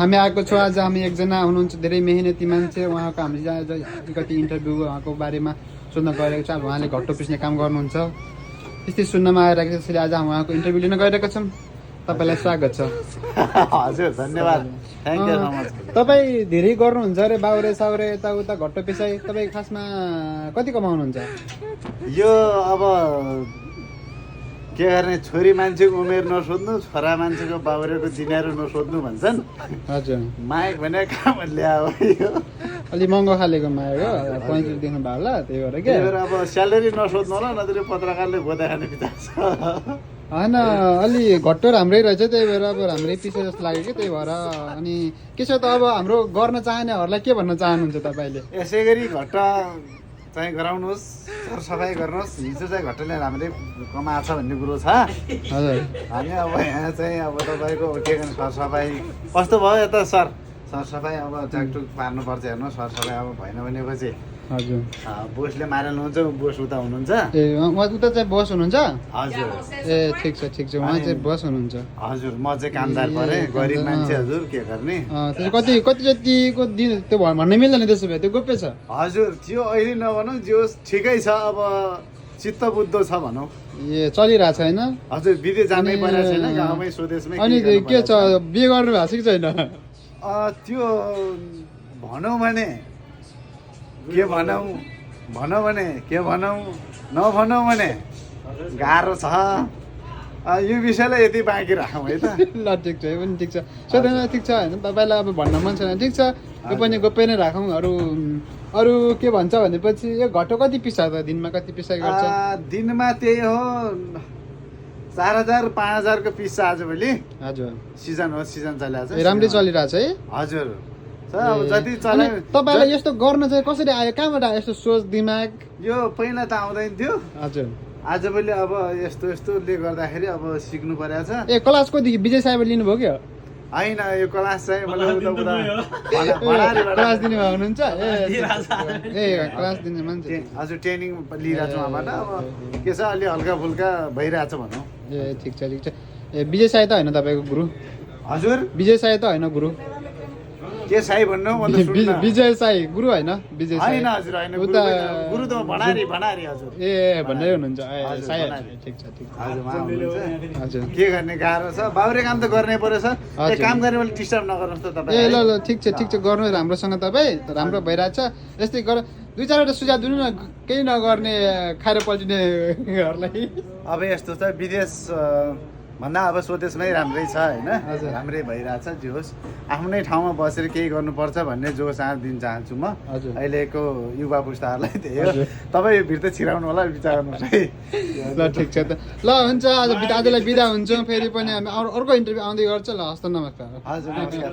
हामी आएको छौँ आज हामी एकजना हुनुहुन्छ धेरै मेहनती मान्छे उहाँको हामीले अलिकति इन्टरभ्यू उहाँको बारेमा सोध्न गइरहेको छ अब उहाँले घट्टो पिस्ने काम गर्नुहुन्छ त्यस्तै सुन्नमा आइरहेको छ त्यसैले आज हामी उहाँको इन्टरभ्यू लिन गइरहेका छौँ तपाईँलाई स्वागत छ हजुर धन्यवाद थ्याङ्क यू सो मच तपाईँ धेरै गर्नुहुन्छ अरे बाउरे साउरे यताउता घट्टो पिसाइ तपाईँ खासमा कति कमाउनुहुन्छ यो अब के गर्ने छोरी मान्छेको उमेर नसोध्नु छोरा मान्छेको बाउरेको दिनाहरू नसोध्नु भन्छन् हजुर माइक भने काम ल्यायो यो अलि महँगो खालेको माया हो 35 देख्नु भयो होला त्यही भएर के त्यही भएर अब स्यालेरी नसोध्नु होला नत्र पत्रकारले गोदा खाने बिता छ होइन अलि घट्टो राम्रै रहेछ त्यही भएर अब राम्रै पिसे जस्तो लाग्यो कि त्यही भएर अनि के छ त अब हाम्रो गर्न चाहनेहरूलाई के भन्न चाहनुहुन्छ तपाईँले यसै गरी घट्टा चाहिँ गराउनुहोस् सरसफाइ गर्नुहोस् हिजो चाहिँ घट्टाले राम्रै कमाएको छ भन्ने कुरो छ हजुर हामी अब यहाँ चाहिँ अब तपाईँको के गर्ने सरसफाइ कस्तो भयो यता सरसफाइ अब चाकटुक पार्नुपर्छ हेर्नु सरसफाइ अब भएन भनेपछि हजुर बोसले मारिनुहुन्छ बोस उता हुनुहुन्छ ए उहाँ उता चाहिँ बस हुनुहुन्छ हजुर ए ठिक छ उहाँ चाहिँ बस हुनुहुन्छ हजुर म चाहिँ कामदार परेँ गरिब मान्छे हजुर के गर्ने त्यसो कति जतिको दिन त्यो भन्नु मिल्दैन त्यसो भए त्यो गोप्य छ हजुर त्यो अहिले नभनौँ जो ठिकै छ अब चित्त बुझ्दो छ भनौँ ए चलिरहेछ होइन हजुर विदेश जानै परेको छैन गाउँमै स्वदेशमै अनि के छ बिहे गर्नु भएको छ कि छैन त्यो भनौँ भने के भनौँ भने के भनौँ नभनौँ भने गाह्रो छ यो विषयलाई यति बाँकी राखौँ है त ल ठिक छ यो पनि ठिक छ सोध्दैन ठिक छ होइन तपाईँलाई अब भन्न मन छैन ठिक छ यो पनि गोप्य नै राखौँ अरू के भन्छ भनेपछि यो घट्टो कति पिसा त दिनमा कति पिसा गर्छ दिनमा त्यही हो 4000 5000 को पिस आजभोलि हजुर सिजन हो सिजन चलिरहेको छ राम्रै चलिरहेछ है हजुर अब जति चलायो तपाईँलाई यस्तो गर्न चाहिँ कसरी आयो कहाँबाट आयो यस्तो सोच दिमाग यो पहिला त आउँदैन थियो हजुर आजभोलि अब यस्तोले गर्दाखेरि अब सिक्नु परेको छ ए क्लास कतिदेखि विजय साहेबले लिनुभयो क्या होइन यो क्लास चाहिँ क्लास दिने भए हुनुहुन्छ ए क्लास दिने मान्छे हजुर ट्रेनिङ लिइरहेको छु उहाँबाट अब के छ अलि हल्का फुल्का भइरहेछ भनौँ ए ठिक छ ए विजय साई त होइन तपाईँको गुरु हजुर विजय साई त होइन गुरु के साई भन्नु विजय साई गुरु होइन विजय साई होइन हजुर होइन गुरु त भणारी हजुर ए भन्दै हुनुहुन्छ साई ठिक छ हजुर के गर्ने गाह्रो छ बाउरे काम त गर्नै पर्यो सर काम गर्ने बेला डिस्टर्ब नगर्नुहोस् त तपाईँ ए ल ठिक छ गर्नु राम्रोसँग तपाईँ राम्रो भइरहेछ यस्तै गर 2-4 वटा सुझाव दिनु न केही नगर्ने खाएर पल्टिनेहरूलाई अब यस्तो छ विदेश भन्दा अब स्वदेशमै राम्रै छ होइन राम्रै भइरहेछ जे होस् आफ्नै ठाउँमा बसेर केही गर्नुपर्छ भन्ने जो साथ दिन चाहन्छु म अहिलेको युवा पुस्ताहरूलाई त्यही हो तपाईँ भित्र छिराउनु होला विचार गर्नुहोस् है ल ठिक छ त ल हुन्छ आजलाई बिदा हुन्छौँ फेरि पनि हामी अर्को इन्टरभ्यू आउँदै गर्छ ल हस्त नमस्कार हजुर नमस्कार